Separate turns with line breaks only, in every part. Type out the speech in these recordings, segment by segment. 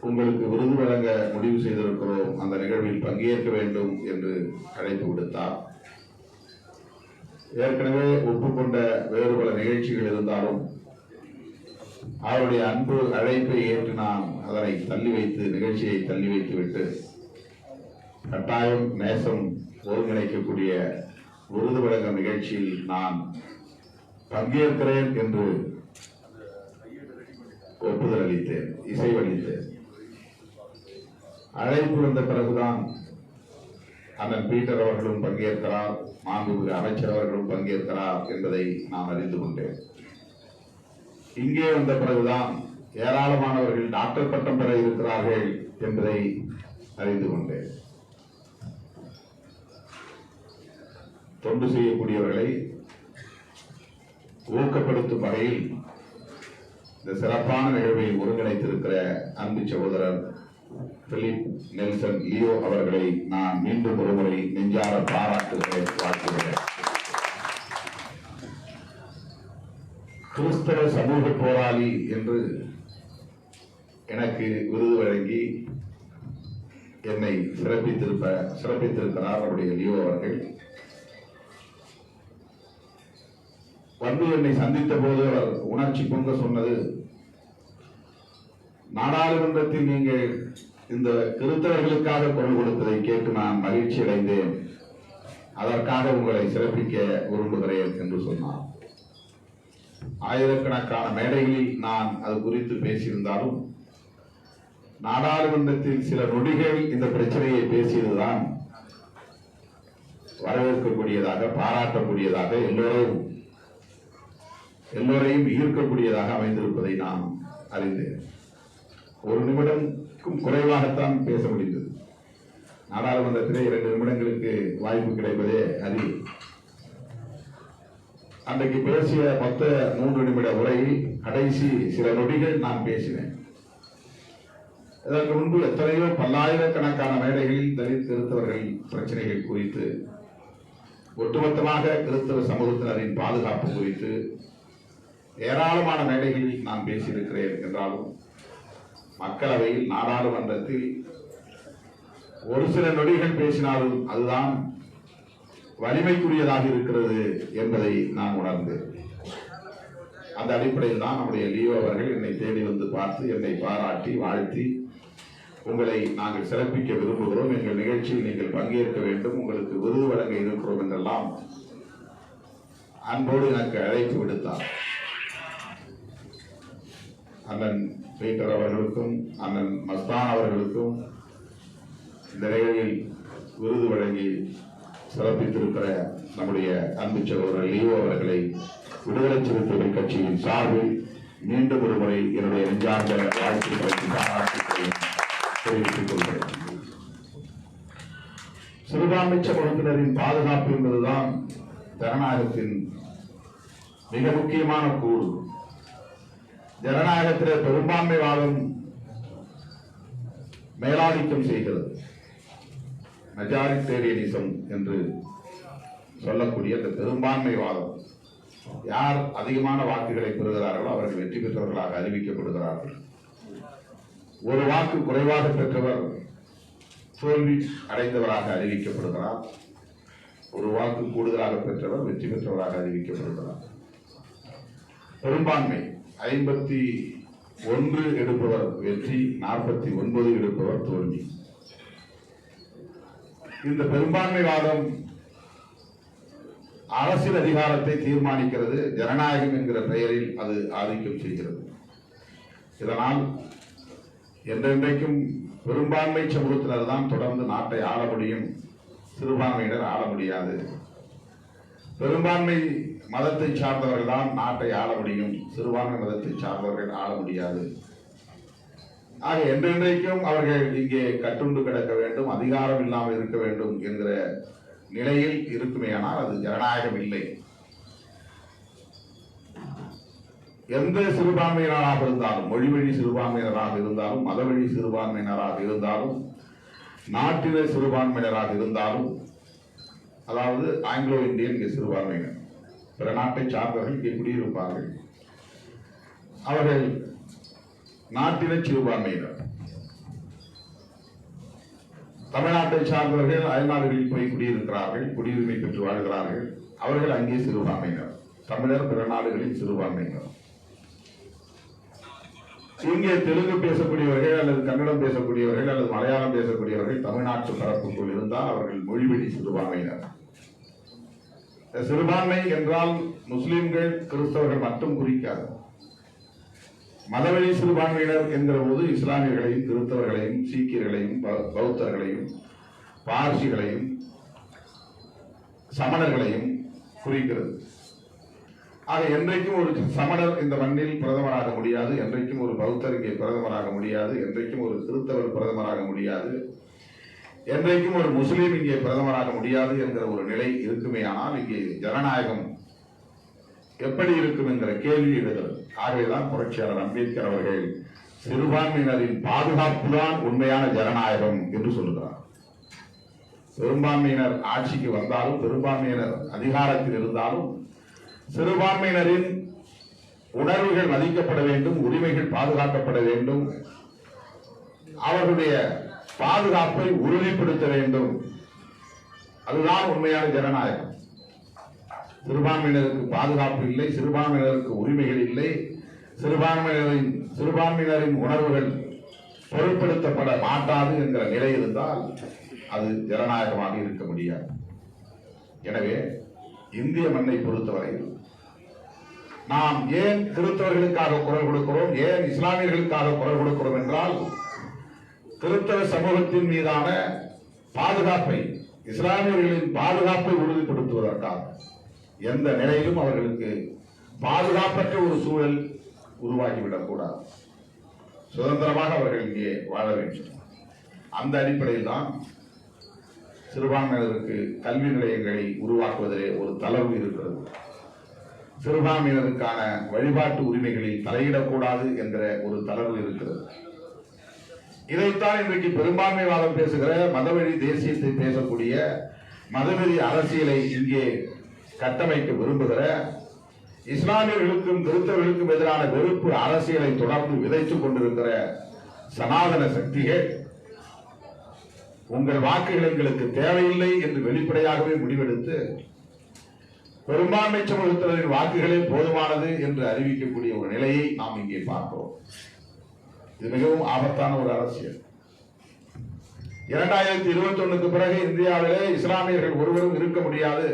உங்களுக்கு விருது வழங்க முடிவு செய்திருக்கிறோம், அந்த நிகழ்வில் பங்கேற்க வேண்டும் என்று அழைப்பு விடுத்தார். ஏற்கனவே ஒப்புக்கொண்ட வேறு பல நிகழ்ச்சிகள் இருந்தாலும் அவருடைய அன்பு அழைப்பை ஏற்று நான் அதனை நிகழ்ச்சியை தள்ளி வைத்துவிட்டு கட்டாயம் நேசம் ஒருங்கிணைக்கக்கூடிய விருது வழங்கும் நிகழ்ச்சியில் நான் பங்கேற்கிறேன் என்று ஒப்புதல் அளித்தேன், இசைவளித்தேன். அழைப்பு வந்த பிறகுதான் அண்ணன் பீட்டர் அவர்களும் பங்கேற்கிறார், மாண்புமிகு அமைச்சர் அவர்களும் பங்கேற்கிறார் என்பதை நான் அறிந்து கொண்டேன். இங்கே வந்த பிறகுதான் ஏராளமானவர்கள் டாக்டர் பட்டம் பெற இருக்கிறார்கள் என்பதை அறிந்து கொண்டேன். தொண்டு செய்யக்கூடியவர்களை ஊக்கப்படுத்தும் வகையில் இந்த சிறப்பான நிகழ்வை ஒருங்கிணைத்திருக்கிற அன்பு சகோதரர் பிலிப் நெல்சன் லியோ அவர்களை நான் மீண்டும் ஒருமுறை நெஞ்சார பாராட்டுகிறேன், வாழ்த்துகிறேன். கிறிஸ்தவ சமூக போராளி என்று எனக்கு விருது வழங்கி என்னை சிறப்பித்திருக்கிறார் அவருடைய லியோ அவர்கள். வந்து என்னை சந்தித்த போது அவர் உணர்ச்சி பொங்க சொன்னது, நாடாளுமன்றத்தில் நீங்கள் இந்த கிறிஸ்தவர்களுக்காக குரல் கொடுத்ததை கேட்டு நான் மகிழ்ச்சி அடைந்தேன், அதற்காக உங்களை சிறப்பிக்க விரும்புகிறேன் என்று சொன்னார். ஆயிரக்கணக்கான மேடைகளில் நான் அது குறித்து பேசியிருந்தாலும் நாடாளுமன்றத்தில் சில நொடிகள் இந்த பிரச்சனையை பேசியதுதான் வரவேற்கக்கூடியதாக, பாராட்டக்கூடியதாக, எல்லோரையும் ஈர்க்கக்கூடியதாக அமைந்திருப்பதை நான் அறிந்தேன். ஒரு நிமிடம்க்கும் குறைவாகத்தான் பேச முடிந்தது. நாடாளுமன்றத்திலே 2 நிமிடங்களுக்கு வாய்ப்பு கிடைப்பதே அரிது. அன்றைக்கு பேசிய மொத்த 3 நிமிட உரையில் கடைசி சில நொடிகள் நான் பேசினேன். இதற்கு முன்பு எத்தனையோ பல்லாயிரக்கணக்கான மேடைகளில் தலித் கிறிஸ்தவர்கள் பிரச்சனைகள் குறித்து, ஒட்டுமொத்தமாக கிறிஸ்தவ சமூகத்தினரின் பாதுகாப்பு குறித்து ஏராளமான மேடைகளில் நான் பேசியிருக்கிறேன் என்றாலும் மக்களவையில், நாடாளுமன்றத்தில் ஒரு சில நொடிகள் பேசினாலும் அதுதான் வலிமைக்குரியதாக இருக்கிறது என்பதை நான் உணர்ந்தேன். அந்த அடிப்படையில் தான் நம்முடைய லியோ அவர்கள் என்னை தேடி வந்து பார்த்து என்னை பாராட்டி வாழ்த்தி, உங்களை நாங்கள் சிறப்பிக்க விரும்புகிறோம், எங்கள் நிகழ்ச்சியில் நீங்கள் பங்கேற்க வேண்டும், உங்களுக்கு விருது வழங்க இருக்கிறோம் என்றெல்லாம் அன்போடு எனக்கு அழைப்பு விடுத்தார். அண்ணன் பீட்டர் அவர்களுக்கும் அண்ணன் மஸ்தான் அவர்களுக்கும் இந்த நிகழ்வில் விருது வழங்கி சிறப்பித்திருக்கிற நம்முடைய அன்பு சகோதரர் லியோ அவர்களை விடுதலை சிறுத்தைகள் கட்சியின் சார்பில் மீண்டும் ஒருமுறை என்னுடைய நெஞ்சார்ந்த வாழ்த்துக்களை தெரிவித்துக் கொள்கிறேன். சிறுபான்மை சமூகத்தினரின் பாதுகாப்பு என்பதுதான் ஜனநாயகத்தின் மிக முக்கியமான கூறு. ஜனநாயகத்தில் பெரும்பான்மைவாதம் மேலாதிக்கம் செய்கிறது. மெஜாரிட்டேரியனிசம் என்று சொல்லக்கூடிய அந்த பெரும்பான்மைவாதம், யார் அதிகமான வாக்குகளை பெறுகிறார்களோ அவர்கள் வெற்றி பெற்றவர்களாக அறிவிக்கப்படுகிறார்கள். ஒரு வாக்கு குறைவாக பெற்றவர் தோல்வி அடைந்தவராக அறிவிக்கப்படுகிறார். ஒரு வாக்கு கூடுதலாக பெற்றவர் வெற்றி பெற்றவராக அறிவிக்கப்படுகிறார். பெரும்பான்மை 51 எடுப்பவர் வெற்றி, 49 எடுப்பவர் தோல்வி. இந்த பெரும்பான்மைவாதம் அரசியல் அதிகாரத்தை தீர்மானிக்கிறது. ஜனநாயகம் என்கிற பெயரில் அது ஆதிக்கம் செய்கிறது. இதனால் என்றென்றைக்கும் பெரும்பான்மை சமூகத்தினர் தான் தொடர்ந்து நாட்டை ஆள முடியும், சிறுபான்மையினர் ஆள முடியாது. பெரும்பான்மை மதத்தை சார்ந்தவர்கள் தான் நாட்டை ஆள முடியும், சிறுபான்மை மதத்தை சார்ந்தவர்கள் ஆள முடியாது. ஆக என்றென்றைக்கும் அவர்கள் இங்கே கட்டுண்டு கிடக்க வேண்டும், அதிகாரம் இல்லாமல் இருக்க வேண்டும் என்கிற நிலையில் இருக்குமேயானால் அது ஜனநாயகம் இல்லை. எந்த சிறுபான்மையினராக இருந்தாலும், மொழி வழி சிறுபான்மையினராக இருந்தாலும், மதவழி சிறுபான்மையினராக இருந்தாலும், நாட்டின சிறுபான்மையினராக இருந்தாலும், அதாவது ஆங்கிலோ இந்தியன் சிறுபான்மையினர், பிற நாட்டை சார்ந்தவர்கள் இங்கே குடியிருப்பார்கள். அவர்கள் நாட்டின சிறுபான்மையினர். தமிழ்நாட்டை சார்ந்தவர்கள் அயல்நாடுகளில் போய் குடியிருக்கிறார்கள், குடியுரிமை பெற்று வாழ்கிறார்கள். அவர்கள் அங்கே சிறுபான்மையினர். தமிழர் பிற நாடுகளில் சிறுபான்மையினர். இங்கே தெலுங்கு பேசக்கூடியவர்கள் அல்லது கன்னடம் பேசக்கூடியவர்கள் அல்லது மலையாளம் பேசக்கூடியவர்கள் தமிழ்நாட்டு பரப்புக்குள் இருந்தால் அவர்கள் மொழிவழி சிறுபான்மையினர். சிறுபான்மை என்றால் முஸ்லிம்கள் கிறிஸ்தவர்கள் மட்டும் குறிக்காது. மதவெளி சிறுபான்மையினர் என்கிற போது இஸ்லாமியர்களையும் கிறிஸ்தவர்களையும் சீக்கியர்களையும் பௌத்தர்களையும் பார்சிகளையும் சமணர்களையும் குறிக்கிறது. ஆக என்றைக்கும் ஒரு சமணர் இந்த மண்ணில் பிரதமராக முடியாது, என்றைக்கும் ஒரு பௌத்தர் இங்கே பிரதமராக முடியாது, என்றைக்கும் ஒரு கிறிஸ்தவர் பிரதமராக முடியாது, என்றைக்கும் ஒரு முஸ்லீம் இங்கே பிரதமராக முடியாது என்கிற ஒரு நிலை இருக்குமே. ஆனால் இங்கே ஜனநாயகம் எப்படி இருக்கும் என்கிற கேள்வி எழுகிறது. ஆகவேதான் புரட்சியாளர் அம்பேத்கர் அவர்கள் சிறுபான்மையினரின் பாதுகாப்பு தான் உண்மையான ஜனநாயகம் என்று சொல்லுகிறார். பெரும்பான்மையினர் ஆட்சிக்கு வந்தாலும், பெரும்பான்மையினர் அதிகாரத்தில் இருந்தாலும், சிறுபான்மையினரின் உணர்வுகள் மதிக்கப்பட வேண்டும், உரிமைகள் பாதுகாக்கப்பட வேண்டும், அவர்களுடைய பாதுகாப்பை உறுதிப்படுத்த வேண்டும். அதுதான் உண்மையான ஜனநாயகம். சிறுபான்மையினருக்கு பாதுகாப்பு இல்லை, சிறுபான்மையினருக்கு உரிமைகள் இல்லை, சிறுபான்மையினரின் உணர்வுகள் பொருட்படுத்தப்பட மாட்டாது என்கிற நிலை இருந்தால் அது ஜனநாயகமாக இருக்க முடியாது. எனவே இந்திய மண்ணை பொறுத்தவரையில் நாம் ஏன் கிறிஸ்தவர்களுக்காக குரல் கொடுக்கிறோம், ஏன் இஸ்லாமியர்களுக்காக குரல் கொடுக்கிறோம் என்றால், கிறிஸ்தவ சமூகத்தின் மீதான பாதுகாப்பை, இஸ்லாமியர்களின் பாதுகாப்பை உறுதிப்படுத்துவதற்காக எந்த நிலையிலும் அவர்களுக்கு பாதுகாப்பற்ற ஒரு சூழல் உருவாகிவிடக் கூடாது. சுதந்திரமாக அவர்கள் இங்கே வாழ வேண்டும். அந்த அடிப்படையில் தான் சிறுபான்மையினருக்கு கல்வி நிலையங்களை உருவாக்குவதிலே ஒரு தளர்வு இருக்கிறது. சிறுபான்மையினருக்கான வழிபாட்டு உரிமைகளில் தலையிடக்கூடாது என்கிற ஒரு தளர்வு இருக்கிறது. இதைத்தான் இன்றைக்கு பெரும்பான்மைவாதம் பேசுகிற, மதவெறி தேசியத்தை பேசக்கூடிய, மதவெறி அரசியலை இங்கே கட்டமைக்க விரும்புகிற, இஸ்லாமியர்களுக்கும் கிறிஸ்தவர்களுக்கும் எதிரான வெறுப்பு அரசியலை தொடர்ந்து விதைத்துக் கொண்டிருக்கிற சனாதன சக்திகள் உங்கள் வாக்குகள் எங்களுக்கு தேவையில்லை என்று வெளிப்படையாகவே முடிவெடுத்து பெரும்பான்மை சமூகத்தினரின் வாக்குகளே போதுமானது என்று அறிவிக்கக்கூடிய ஒரு நிலையை நாம் இங்கே பார்க்கிறோம். இது மிகவும் ஆபத்தான ஒரு அரசியல். 2021 பிறகு இந்தியாவிலே இஸ்லாமியர்கள் ஒருவரும் இருக்க முடியாது,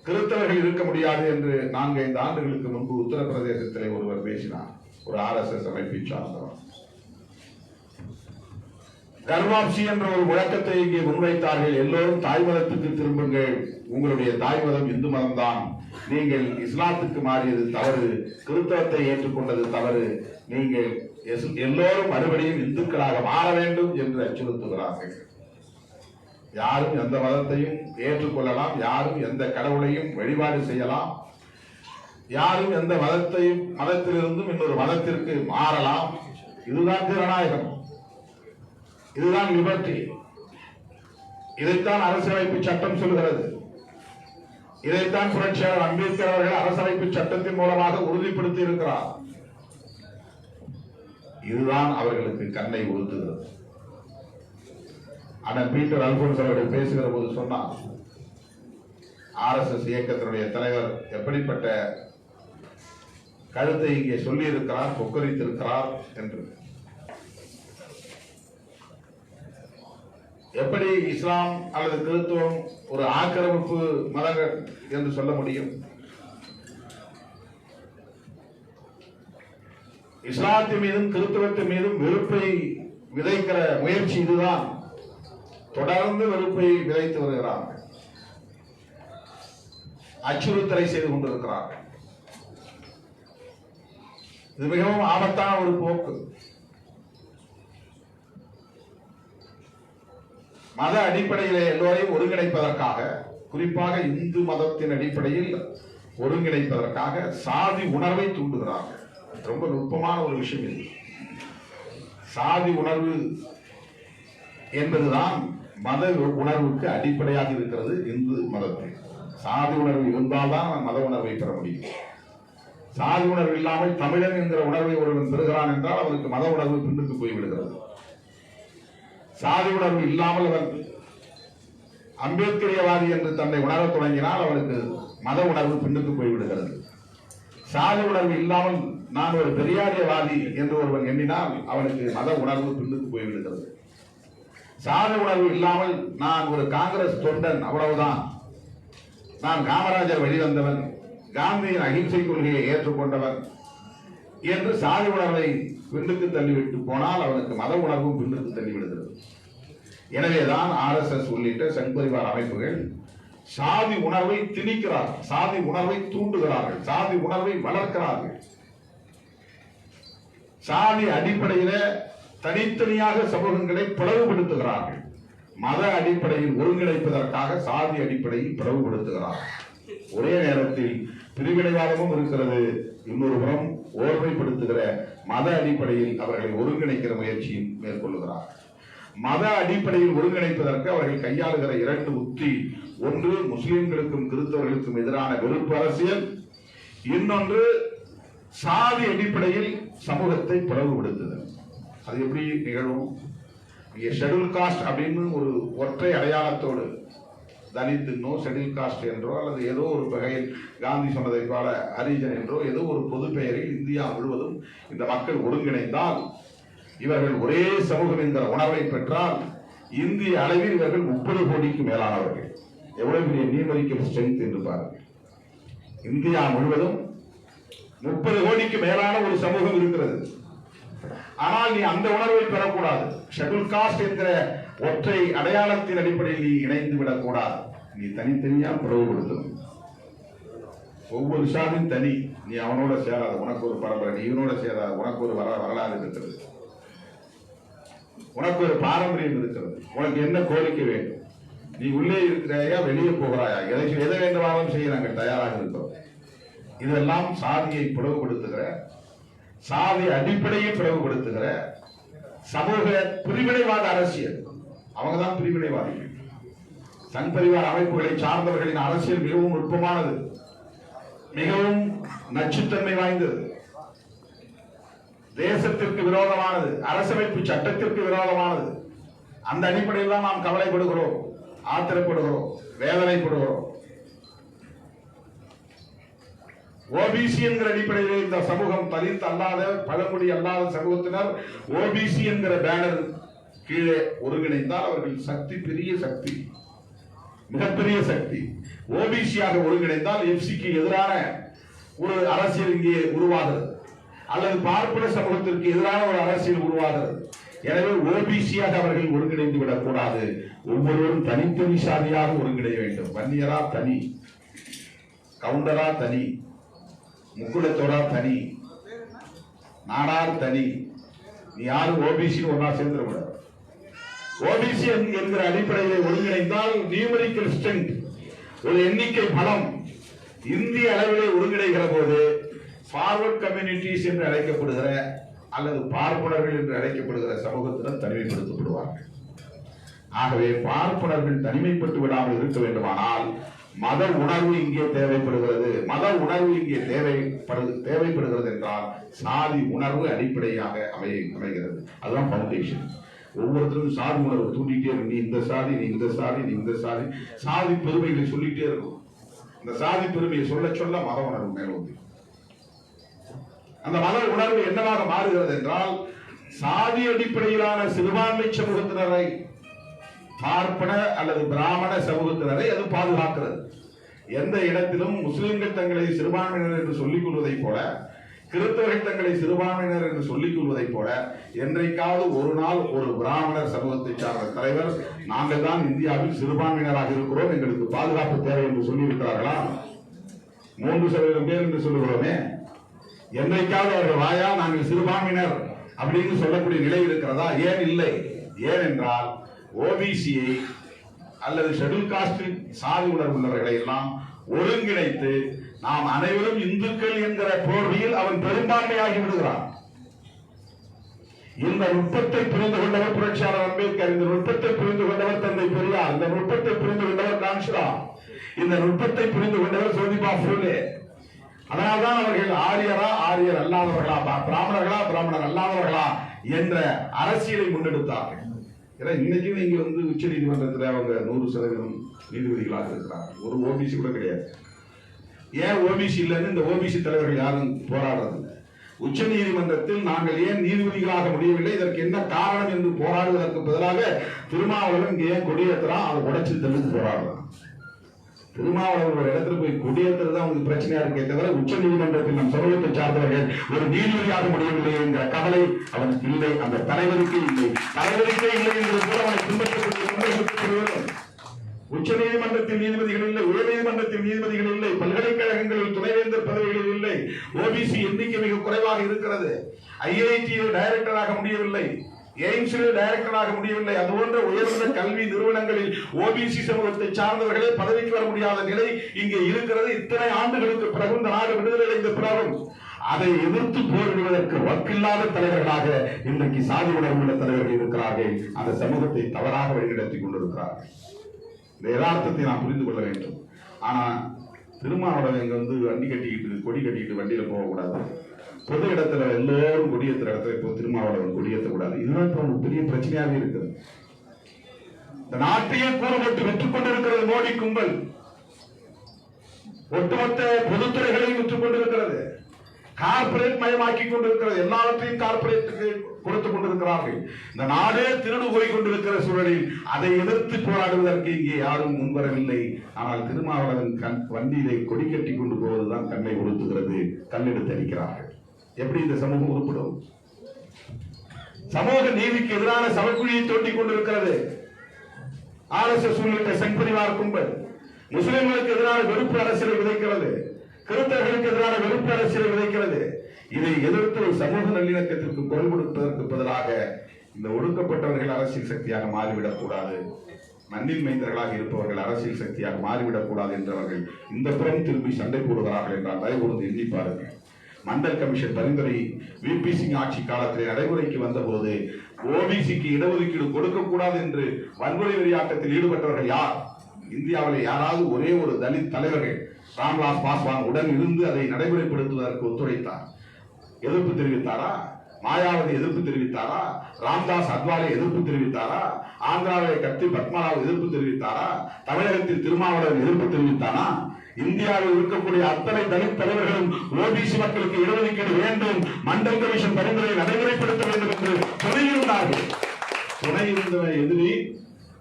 கிறிஸ்தவர்கள் இருக்க முடியாது என்று 4-5 ஆண்டுகளுக்கு முன்பு உத்தரப்பிரதேசத்திலே ஒருவர் பேசினார். ஒரு RSS அமைப்பை சார்ந்தவர். கர்வாப்சி என்ற ஒரு முழக்கத்தை இங்கே முன்வைத்தார்கள். எல்லோரும் தாய் மதத்துக்கு திரும்புங்கள், உங்களுடைய தாய் மதம் இந்து மதம் தான், நீங்கள் இஸ்லாத்துக்கு மாறியது தவறு, கிறிஸ்தவத்தை ஏற்றுக்கொண்டது தவறு, நீங்கள் எல்லோரும் மறுபடியும் இந்துக்களாக மாற வேண்டும் என்று அச்சுறுத்துகிறார்கள். யாரும் எந்த மதத்தையும் ஏற்றுக்கொள்ளலாம், யாரும் எந்த கடவுளையும் வழிபாடு செய்யலாம், யாரும் எந்த மதத்திலிருந்தும் இன்னொரு மதத்திற்கு மாறலாம். இதுதான் ஜனநாயகம், இதுதான் லிபர்ட்டி. இதைத்தான் அரசியலமைப்பு சட்டம் சொல்கிறது. இதைத்தான் புரட்சியாளர் அம்பேத்கர் அவர்கள் அரசியலமைப்பு சட்டத்தின் மூலமாக உறுதிப்படுத்தி இருக்கிறார். இதுதான் அவர்களுக்கு கண்ணை உறுத்துகிறது. அண்ணன் பீட்டர் அல்போன்ஸ் அவர்கள் பேசுகிற போது சொன்னார், RSS இயக்கத்தினுடைய தலைவர் எப்படிப்பட்ட கருத்தை இங்கே சொல்லி இருக்கிறார், கொக்கரித்திருக்கிறார் என்று. எப்படி இஸ்லாம் அல்லது கிறிஸ்துவம் ஒரு ஆக்கிரமிப்பு மதங்கள் என்று சொல்ல முடியும்? இஸ்லாத்தின் மீதும் கிறிஸ்தவத்தின் மீதும் வெறுப்பை விதைக்கிற முயற்சி இதுதான். தொடர்ந்து வெறுப்பை விதைத்து வருகிறார்கள், அச்சுறுத்தலை செய்து கொண்டிருக்கிறார்கள். இது மிகவும் ஆபத்தான ஒரு போக்கு. மத அடிப்படையிலே எல்லோரையும் ஒருங்கிணைப்பதற்காக, குறிப்பாக இந்து மதத்தின் அடிப்படையில் ஒருங்கிணைப்பதற்காக சாதி உணர்வை தூண்டுகிறார்கள். ரொம்ப நுட்பமான ஒரு விஷயம் இது. சாதி உணர்வு என்பதுதான் மத உணர்வுக்கு அடிப்படையாக இருக்கிறது இந்து மதத்தில். சாதி உணர்வு இருந்தால்தான் அவன் மத உணர்வை பெற முடியும். சாதி உணர்வு இல்லாமல் தமிழன் என்கிற உணர்வை ஒருவன் பெறுகிறான் என்றால் அவனுக்கு மத உணர்வு பின்னுக்கு போய்விடுகிறது. சாதி உணர்வு இல்லாமல் அவன் அம்பேத்கரியவாதி என்று தன்னை உணரத் தொடங்கினால் அவனுக்கு மத உணர்வு பின்னுக்கு போய்விடுகிறது. சாதி உணர்வு இல்லாமல் நான் ஒரு பெரியாரியவாதி என்று ஒருவன் எண்ணினால் அவனுக்கு மத உணர்வு பின்னுக்கு போய்விடுகிறது. சாதி உணர்வு இல்லாமல் நான் ஒரு காங்கிரஸ் தொண்டன், அவ்வளவுதான், நான் காமராஜர் வழிவந்தவன், காந்தியின் அகிம்சை கொள்கையை ஏற்றுக்கொண்டவன் என்று சாதி உணர்வை பின்னுக்கு தள்ளிவிட்டு போனால் அவனுக்கு மத உணர்வும் பின்னுக்கு தள்ளிவிடுகிறது. எனவேதான் RSS உள்ளிட்ட சங் பரிவார் அமைப்புகள் சாதி உணர்வை திணிக்கிறார்கள், சாதி உணர்வை தூண்டுகிறார்கள், சாதி உணர்வை வளர்க்கிறார்கள். சாதி அடிப்படையில தனித்தனியாக சமூகங்களை பிளவுபடுத்துகிறார்கள். மத அடிப்படையில் ஒருங்கிணைப்பதற்காக சாதி அடிப்படையில் பிளவுபடுத்துகிறார்கள். ஒரே நேரத்தில் பிரிவினைவாதமும் இருக்கிறது, இன்னொரு புறம் ஓர்மைப்படுத்துகிற மத அடிப்படையில் அவர்களை ஒருங்கிணைக்கிற முயற்சியும் மேற்கொள்ளுகிறார்கள். மத அடிப்படையில் ஒருங்கிணைப்பதற்கு அவர்கள் கையாளுகிற இரண்டு உத்தி, ஒன்று முஸ்லிம்களுக்கும் கிறிஸ்தவர்களுக்கும் எதிரான வெறுப்பு அரசியல், இன்னொன்று சாதி அடிப்படையில் சமூகத்தை பிளவுபடுத்துதல். அது எப்படி நிகழும்? ஷெட்யூல் காஸ்ட் அப்படின்னு ஒரு ஒற்றை அடையாளத்தோடு தலித்துன்னோ ஷெட்யூல் காஸ்ட் என்றோ அல்லது ஏதோ ஒரு வகையில் காந்தி சொன்னதை போல ஹரிஜன் என்றோ ஏதோ ஒரு பொது பெயரில் இந்தியா முழுவதும் இந்த மக்கள் ஒருங்கிணைந்தால், இவர்கள் ஒரே சமூகம் என்கிற உணர்வை பெற்றால், இந்திய அளவில் இவர்கள் 30 கோடிக்கு மேலானவர்கள். எவ்வளவு பெரிய நியூமெரிக்கல் ஸ்ட்ரெங்த் என்று பாருங்கள். இந்தியா முழுவதும் 30 கோடிக்கு மேலான ஒரு சமூகம் இருக்கிறது. ஆனால் நீ அந்த உணர்வை பெறக்கூடாது. ஷெட்யூல் காஸ்ட் என்கிற ஒற்றை அடையாளத்தின் அடிப்படையில் நீ இணைந்து விடக்கூடாது. நீ தனித்தனியா பிளவுபடுத்தணும். ஒவ்வொரு சாதியும் தனி, நீ அவனோட சேராத, உனக்கு ஒரு பரம்பரை, நீ இவனோட சேராத, உனக்கு ஒரு வரலாறு இருக்கிறது, உனக்கு ஒரு பாரம்பரியம் இருக்கிறது, உனக்கு என்ன கோரிக்கை வேண்டும், நீ உள்ளே இருக்கிறாயா வெளியே போகிறாயா, எதை வேண்டுமானாலும் செய்ய நாங்கள் தயாராக இருக்கிறோம். இதெல்லாம் சாதியை பிளவுபடுத்துகிற, சாதி அடிப்படையை பிளவுபடுத்துகிற சமூக பிரிவினைவாத அரசியல். அவங்க தான் பிரிவினைவாதிகள். சங் பரிவார் அமைப்புகளை சார்ந்தவர்களின் அரசியல் மிகவும் நுட்பமானது, மிகவும் நச்சுத்தன்மை வாய்ந்தது, தேசத்திற்கு விரோதமானது, அரசமைப்பு சட்டத்திற்கு விரோதமானது. அந்த அடிப்படையில் தான் நாம் கவலைப்படுகிறோம், ஆத்திரப்படுகிறோம், வேதனைப்படுகிறோம். ஓபிசி என்கிற அடிப்படையில் இந்த சமூகம் தலித் அல்லாத, பழங்குடி அல்லாத சமூகத்தினர் ஓபிசி என்கிற பேனர் கீழே ஒருங்கிணைந்தால் அவர்கள் சக்தி, பெரிய சக்தி, மிகப்பெரிய சக்தி. ஓபிசியாக ஒருங்கிணைந்தால் எஃப்சிக்கு எதிரான ஒரு அரசியல் இங்கே உருவாகிறது, அல்லது பார்ப்பன சமூகத்திற்கு எதிரான ஒரு அரசியல் உருவாகிறது. எனவே ஓபிசியாக அவர்கள் ஒருங்கிணைந்து விடக்கூடாது. ஒவ்வொருவரும் தனித்தனி சாதியாக ஒருங்கிணைய வேண்டும். வன்னியரா தனி, கவுண்டரா தனி, முக்குளத்தோரா தனி, நாடார் தனி. நீ யாரும் ஓபிசி ஒன்னா சேர்ந்துடக்கூடாது. ஓபிசி என்கிற அடிப்படையில் ஒருங்கிணைந்தால் நியூமெரிக்கல் ஸ்ட்ரெங்த், ஒரு எண்ணிக்கை பலம் இந்திய அளவிலே ஒருங்கிணைகிற போது ஃபார்வர்ட் கம்யூனிட்டிஸ் என்று அழைக்கப்படுகிற அல்லது பார்ப்பனர்கள் என்று அழைக்கப்படுகிற சமூகத்தினர் தனிமைப்படுத்தப்படுவார்கள். ஆகவே பார்ப்பனர்கள் தனிமைப்பட்டு விடாமல் இருக்க வேண்டுமானால் மத உணர்வு இங்கே தேவைப்படுகிறது. மத உணர்வு இங்கே தேவைப்படுகிறது என்றால் சாதி உணர்வு அடிப்படையாக அமைகிறது. அதுதான் பவுண்டேஷன். ஒவ்வொருத்தரும் சாதி உணர்வு தூண்டிட்டே இருக்கும். நீ இந்த சாதி, நீ இந்த சாதி, நீ இந்த சாதி, சாதி பெருமைகளை சொல்லிட்டே இருக்கும். இந்த சாதி பெருமையை சொல்ல சொல்ல மத உணர்வு மேலோங்கி, அந்த மத உணர்வு என்னவாக மாறுகிறது என்றால் சாதி அடிப்படையிலான சிறுபான்மை சமூகத்தினரை, பார்ப்பன அல்லது பிராமண சமூகத்தினரை அது பாதுகாக்கிறது. எந்த இடத்திலும் முஸ்லிம்கள் தங்களை சிறுபான்மையினர் என்று சொல்லிக் கொள்வதை போல, கிறிஸ்தவர்கள் தங்களை சிறுபான்மையினர் என்று சொல்லிக் கொள்வதை போல, என்றைக்காவது ஒரு நாள் ஒரு பிராமணர் சமூகத்தை சார்ந்த தலைவர் நாங்கள் தான் இந்தியாவில் சிறுபான்மையினராக இருக்கிறோம், எங்களுக்கு பாதுகாப்பு தேவை என்று சொல்லி இருக்கிறார்களா? 3% பேர் என்று சொல்லுகிறோமே, என்றைக்காவது அவர்கள் வாயா நாங்கள் சிறுபான்மையினர் அப்படின்னு சொல்லக்கூடிய நிலை இருக்கிறதா? ஏன் இல்லை? ஏனென்றால் ஓபிசியை அல்லது ஷெட்யூல் காஸ்ட் சாதி உணர்வு உள்ளவர்களை எல்லாம் ஒருங்கிணைத்து நாம் அனைவரும் இந்துக்கள் என்கிற போர்வையில் அவன் பெரும்பான்மையாகி விடுகிறான். இந்த நுட்பத்தை புரிந்து கொண்டவர் புரட்சியாளர் அம்பேத்கர், இந்த நுட்பத்தை புரிந்து கொண்டவர் தந்தை பெரியார், இந்த நுட்பத்தை புரிந்து கொண்டவர் கான்ஷிரா, இந்த நுட்பத்தை புரிந்து கொண்டவர் ஜோதிபா பூலே. அதனால்தான் அவர்கள் ஆரியரா ஆரியர் அல்லாதவர்களா, பிராமணர்களா பிராமணர் அல்லாதவர்களா என்ற அரசியலை முன்னெடுத்தார்கள். இன்னைக்கு நீங்க உச்ச நீதிமன்றத்தில் அவங்க 100% நீதிபதிகளாக இருக்கிறார்கள். ஒரு ஓபிசி கூட கிடையாது. ஏன் ஓபிசி இல்லைன்னு இந்த ஓபிசி தலைவர்கள் யாரும் போராடுறது? உச்ச நீதிமன்றத்தில் நாங்கள் ஏன் நீதிபதிகளாக முடியவில்லை, இதற்கு என்ன காரணம் என்று போராடுவதற்கு பதிலாக திருமாவளவன் இங்க ஏன் கொடியேற்றுறான், அதை உடைச்சு தள்ளிட்டு போராடுறான். திருமாவளவன் ஒரு இடத்துல போய் கொடியேற்றுறது அவங்களுக்கு பிரச்சனையா இருக்கே தவிர உச்ச நீதிமன்றத்தில் நம் சமூகத்தை சார்ந்தவர்கள் ஒரு நீதிபதியாக முடியவில்லை என்கிற கவலை அவனுக்கு இல்லை, அந்த தலைவருக்கே இல்லை. தலைவருக்கே இல்லை என்று கூட அவனை பின்பற்றக்கூடிய உச்ச நீதிமன்றத்தில் நீதிபதிகள் இல்லை, உயர் நீதிமன்றத்தில் நீதிபதிகள் இல்லை, பல்கலைக்கழகங்களில் துணைவேந்தர் பதவிகளில் இல்லை, ஓபிசி எண்ணிக்கை மிக குறைவாக இருக்கிறது. ஐஐடியில் டைரக்டராக முடியவில்லை, எய்ம்ஸில் டைரக்டராக முடியவில்லை. அதுபோன்ற உயர்ந்த கல்வி நிறுவனங்களில் ஓபிசி சமூகத்தை சார்ந்தவர்களே பதவிக்கு வர முடியாத நிலை இங்கே இருக்கிறது. இத்தனை ஆண்டுகளுக்கு பிறகு இந்த நாடு விடுதலை அடைந்த பிறகும் அதை எதிர்த்து போரிடுவதற்கு வக்கில்லாத தலைவர்களாக இன்றைக்கு சாதி உணர்வுள்ள தலைவர்கள் இருக்கிறார்கள். அந்த சமூகத்தை தவறாக வழிநடத்திக் கொண்டிருக்கிறார்கள். இந்த யதார்த்தத்தை நாம் புரிந்து கொள்ள வேண்டும். ஆனா திருமாவளவன் இங்க வண்டி கட்டிக்கிட்டு கொடி கட்டிக்கிட்டு வண்டியில போகக்கூடாது, பொது இடத்துல எல்லோரும் கொடியேற்ற இடத்துல இப்போ திருமாவளவன் கொடியேற்றக்கூடாது. இதுதான் இப்போ பெரிய பிரச்சனையாவே இருக்குது. இந்த நாட்டையே கூறப்பட்டு விற்றுக் கொண்டிருக்கிறது மோடி கும்பல், ஒட்டுமொத்த பொதுத்துறைகளையும் விற்றுக் கொண்டிருக்கிறது, கார்பரேட் மயமாக்கி கொண்டிருக்கிறது, எல்லாவற்றையும் கார்பரேட்டுக்கு கொடுத்துக் கொண்டிருக்கிறார்கள். இந்த நாடே திருடு போய் கொண்டிருக்கிற சூழலில் அதை எதிர்த்து போராடுவதற்கு இங்கே யாரும் முன்வரவில்லை. ஆனால் திருமாவளவன் வண்டியிலே கொடி கட்டி கொண்டு போவதுதான் கண்ணை உறுத்துகிறது, கல்லெடுத்து அடிக்கிறார்கள். எப்படி இந்த சமூகம் உருப்படும்? சமூக நீதிக்கு எதிரான சமக்குழியை தோண்டிக் கொண்டிருக்கிறது RSS உள்ளிட்ட சங்பரிவார் கும்பல். முஸ்லிம்களுக்கு எதிரான வெறுப்பு அரசியலை விதைக்கிறது, கிறிஸ்தவர்களுக்கு எதிரான வெறுப்பு அரசியலை விதைக்கிறது. இதை எதிர்த்து ஒரு சமூக நல்லிணக்கத்திற்கு குரல் கொடுப்பதற்கு பதிலாக இந்த ஒடுக்கப்பட்டவர்கள் அரசியல் சக்தியாக மாறிவிடக் கூடாது, மண்ணில் மைந்தர்களாக இருப்பவர்கள் அரசியல் சக்தியாக மாறிவிடக் கூடாது என்றவர்கள் இந்த புறம் திரும்பி சண்டை போடுகிறார்கள் என்றால் தயவுகூர்ந்து எண்ணி பாருங்கள். மண்டல் கமிஷன் பரிந்துரை விபி சிங் ஆட்சி காலத்தில் நடைமுறைக்கு வந்தபோது ஓபிசிக்கு இடஒதுக்கீடு கொடுக்கக்கூடாது என்று வன்முறை வெறியாட்டத்தில் ஈடுபட்டவர்கள் யார்? இந்தியாவில் யாராவது ஒரே ஒரு தலித் தலைவர்கள் ராம்விலாஸ் பாஸ்வான் உடன் இருந்து அதை நடைமுறைப்படுத்துவதற்கு ஒத்துழைத்தார், எதிர்ப்பு தெரிவித்தாரா? மாயாவதி எதிர்ப்பு தெரிவித்தாரா? ராம்தாஸ் அத்வாலே எதிர்ப்பு தெரிவித்தாரா? ஆந்திராவிலே கத்தி பத்மராவ் எதிர்ப்பு தெரிவித்தாரா? தமிழகத்தில் திருமாவளவன் எதிர்ப்பு தெரிவித்தானா? இந்தியாவில் இருக்கக்கூடிய அத்தனை தலித் தலைவர்களும் ஓபிசி மக்களுக்கு இடஒதுக்கீடு வேண்டும், மண்டல் கமிஷன் பரிந்துரை நடைமுறைப்படுத்த வேண்டும் என்று துணையிருந்தார்கள். துணையிருந்த எதிரி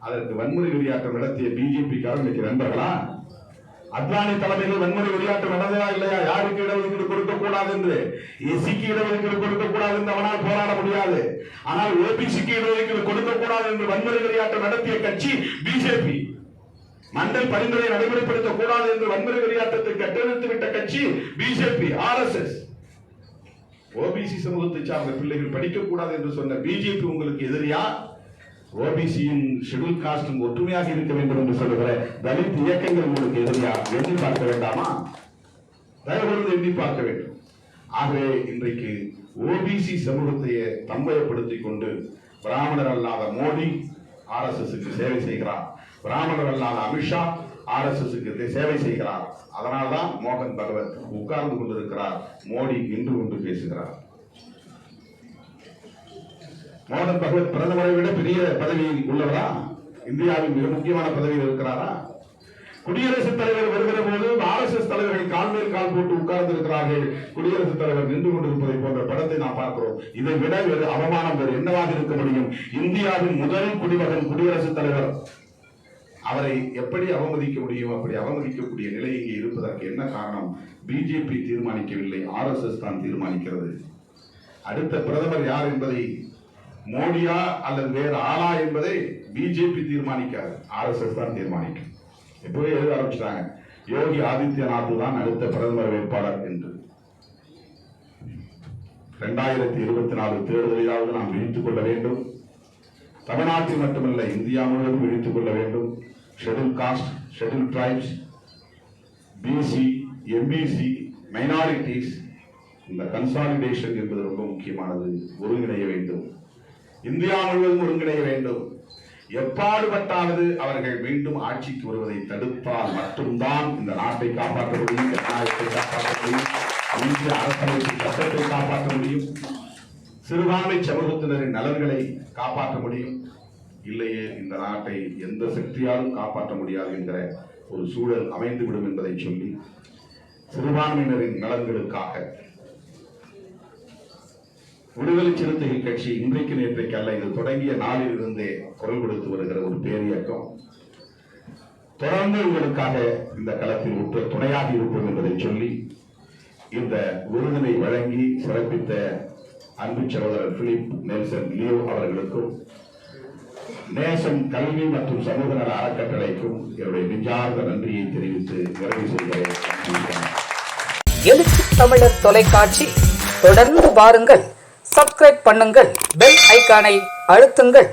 அதற்கு வன்முறை வெறியாட்டம் நடத்திய பிஜேபி காரணிக்கு நண்பர்களா? அத்வானி தலைமையில் வன்முறை வெறியாட்டம் நடந்ததா இல்லையா? யாருக்கு இடஒதுக்கீடு கொடுக்க கூடாது என்று, எஸ்சிக்கு இடஒதுக்கீடு கொடுக்க கூடாது என்று அவனால் போராட முடியாது. ஆனால் ஓபிசிக்கு இடஒதுக்கீடு கொடுக்க கூடாது என்று வன்முறை வெறியாட்டம் நடத்திய கட்சி பிஜேபி. மண்டல் பரிந்துரை நடைமுறைப்படுத்தக் கூடாது என்று வன்முறை வெறியாட்டத்தை கட்டெழுத்துவிட்ட கட்சி பிஜேபி RSS. ஓபிசி சமூகத்தை சார்ந்த பிள்ளைகள் படிக்கக்கூடாது என்று சொன்ன பிஜேபி உங்களுக்கு எதிரியா? ஓபிசியும் ஷெட்யூல் காஸ்டும் ஒற்றுமையாக இருக்க வேண்டும் என்று சொல்லுகிற தலித் இயக்கங்கள் உங்களுக்கு எதிரியா? எண்ணி பார்க்க வேண்டாமா? தயவுகூர்ந்து எண்ணி பார்க்க வேண்டும். ஆகவே இன்றைக்கு ஓபிசி சமூகத்தையே தம்பயப்படுத்திக் கொண்டு பிராமணர் அல்லாத மோடி RSSக்கு சேவை செய்கிறார், பிராமணர் அல்லாத அமித்ஷா RSSக்கு சேவை செய்கிறார். அதனால்தான் மோகன் பகவத் உட்கார்ந்து கொண்டிருக்கிறார், மோடி நின்று கொண்டு பேசுகிறார். மோகன் பகவத் பிரதமரை விட பெரிய பதவியில் உள்ளவரா? இந்தியாவின் மிக முக்கியமான பதவியில் இருக்கிறாரா? குடியரசுத் தலைவர் வருகிற போது RSS தலைவர்கள் கால் மேல் கால் போட்டு உட்கார்ந்து இருக்கிறார்கள், குடியரசுத் தலைவர் நின்று கொண்டிருப்பதை போன்ற படத்தை நாம் பார்க்கிறோம். இதை விட வேறு அவமானம் வேறு என்னவாக இருக்க முடியும்? இந்தியாவின் முதல் குடிமகன் குடியரசுத் தலைவர், அவரை எப்படி அவமதிக்க முடியும்? அப்படி அவமதிக்கக்கூடிய நிலை இங்கே இருப்பதற்கு என்ன காரணம்? பிஜேபி தீர்மானிக்கவில்லை, RSS தான் தீர்மானிக்கிறது. அடுத்த பிரதமர் யார் என்பதை மோடியா அல்லது வேறு ஆளா என்பதை பிஜேபி தீர்மானிக்காது, RSS தான் தீர்மானிக்கும். எப்பவே எழுத ஆரம்பிச்சிட்டாங்க, யோகி ஆதித்யநாத் தான் அடுத்த பிரதமர் வேட்பாளர் என்று. 2024 தேர்தலிலாவது நாம் விழித்துக் கொள்ள வேண்டும். தமிழ்நாட்டில் மட்டுமல்ல, இந்தியா முழுவதும் விழித்துக் கொள்ள வேண்டும். Schedule caste, schedule tribes, BC, MBC, minorities, இந்த கன்சாலிடேஷன் என்பது ரொம்ப முக்கியமானது, ஒருங்கிணைய வேண்டும். இந்தியா முழுவதும் ஒருங்கிணைய வேண்டும். எப்பாடுபட்டாவது அவர்கள் மீண்டும் ஆட்சிக்கு வருவதை தடுத்தால் மட்டும்தான் இந்த நாட்டை காப்பாற்ற முடியும், ஜனநாயகத்தை காப்பாற்ற முடியும், இந்திய அரசமைப்பு சட்டத்தை காப்பாற்ற முடியும், சிறுபான்மை சமூகத்தினரின் நலன்களை காப்பாற்ற முடியும். இல்லையே இந்த நாட்டை எந்த சக்தியாலும் காப்பாற்ற முடியாது என்கிற ஒரு சூழல் அமைந்துவிடும் என்பதை சொல்லி, சிறுபான்மையினரின் நலன்களுக்காக விடுதலை சிறுத்தைகள் கட்சி இன்றைக்கு நேற்றைக்கு அல்ல, இது தொடங்கிய நாளில் இருந்தே குரல் கொடுத்து வருகிற ஒரு பேரியக்கம். தொடர்ந்து உங்களுக்காக இந்த களத்தில் துணையாக இருப்போம் என்பதை சொல்லி, இந்த விருதினை வழங்கி சிறப்பித்த அன்பு சகோதரர் பிலிப் நெல்சன் லியோ அவர்களுக்கும், நேசம் கல்வி மற்றும் சமூக நல அறக்கட்டளைக்கும் என்னுடைய நெஞ்சார்ந்த நன்றியை தெரிவித்து நிறைவு செய்கிறேன்.
எழுச்சி தமிழர் தொலைக்காட்சி தொடர்ந்து பாருங்கள், சப்ஸ்கிரைப் பண்ணுங்கள், பெல் ஐகானை அழுத்துங்கள்.